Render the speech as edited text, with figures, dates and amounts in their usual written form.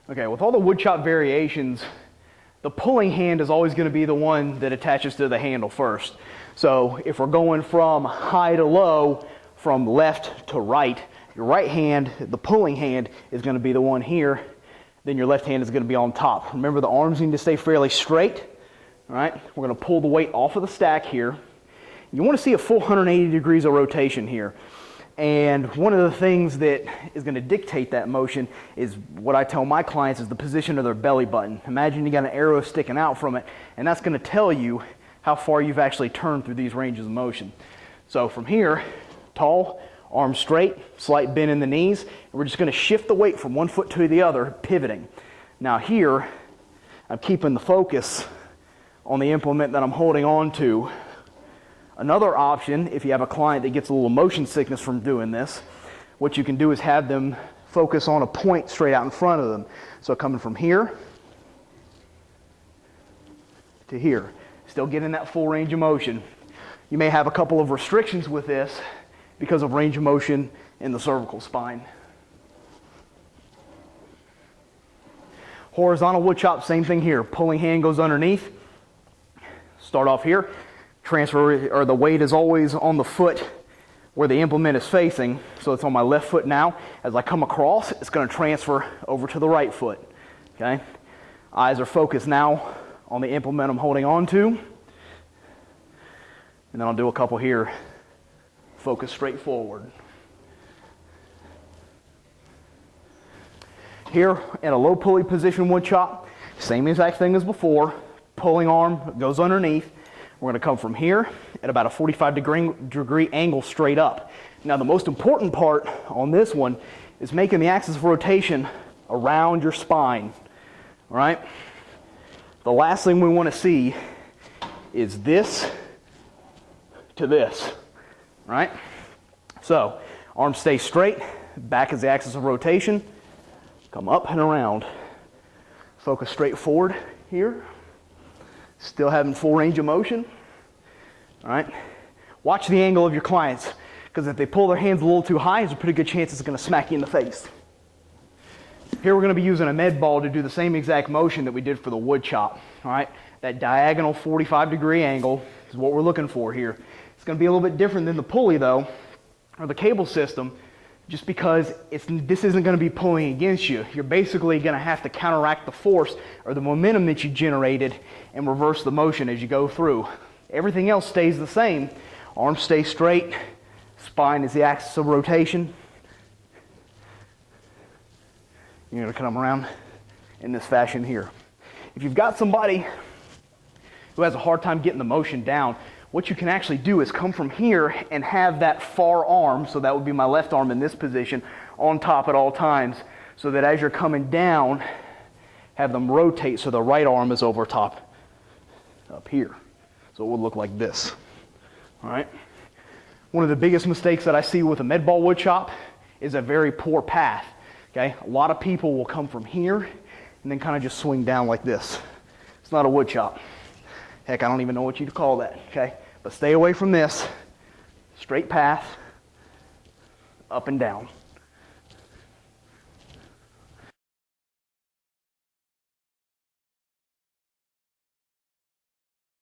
Okay, with all the woodchop variations, the pulling hand is always going to be the one that attaches to the handle first. So if we're going from high to low, from left to right, your right hand, the pulling hand, is going to be the one here. Then your left hand is going to be on top. Remember, the arms need to stay fairly straight. All right, we're going to pull the weight off of the stack here. You want to see a full 180 degrees of rotation here. And one of the things that is going to dictate that motion is what I tell my clients is the position of their belly button. Imagine you got an arrow sticking out from it, and that's going to tell you how far you've actually turned through these ranges of motion. So from here, tall, arms straight, slight bend in the knees, and we're just going to shift the weight from one foot to the other, pivoting. Now here, I'm keeping the focus on the implement that I'm holding on to. Another option, if you have a client that gets a little motion sickness from doing this, what you can do is have them focus on a point straight out in front of them. So coming from here to here, still getting that full range of motion. You may have a couple of restrictions with this because of range of motion in the cervical spine. Horizontal woodchop, same thing here. Pulling hand goes underneath. Start off here. Transfer, or the weight is always on the foot where the implement is facing. So it's on my left foot now. As I come across, it's going to transfer over to the right foot. Okay? Eyes are focused now on the implement I'm holding on to. And then I'll do a couple here. Focus straight forward. Here in a low pulley position woodchop, same exact thing as before. Pulling arm goes underneath. We're going to come from here at about a 45 degree angle straight up. Now the most important part on this one is making the axis of rotation around your spine. All right? The last thing we want to see is this to this. All right? So arms stay straight, back is the axis of rotation. Come up and around. Focus straight forward here. Still having full range of motion. All right. Watch the angle of your clients, because if they pull their hands a little too high, there's a pretty good chance it's going to smack you in the face. Here we're going to be using a med ball to do the same exact motion that we did for the wood chop. All right. That diagonal 45 degree angle is what we're looking for here. It's going to be a little bit different than the pulley though, or the cable system, just because this isn't going to be pulling against you. You're basically going to have to counteract the force or the momentum that you generated and reverse the motion as you go through. Everything else stays the same. Arms stay straight. Spine is the axis of rotation. You're going to come around in this fashion here. If you've got somebody who has a hard time getting the motion down, what you can actually do is come from here and have that far arm, so that would be my left arm in this position, on top at all times, so that as you're coming down, have them rotate so the right arm is over top up here. So it would look like this. All right. One of the biggest mistakes that I see with a med ball wood chop is a very poor path. Okay. A lot of people will come from here and then kind of just swing down like this. It's not a wood chop. Heck, I don't even know what you'd call that. Okay. But stay away from this. Straight path, up and down.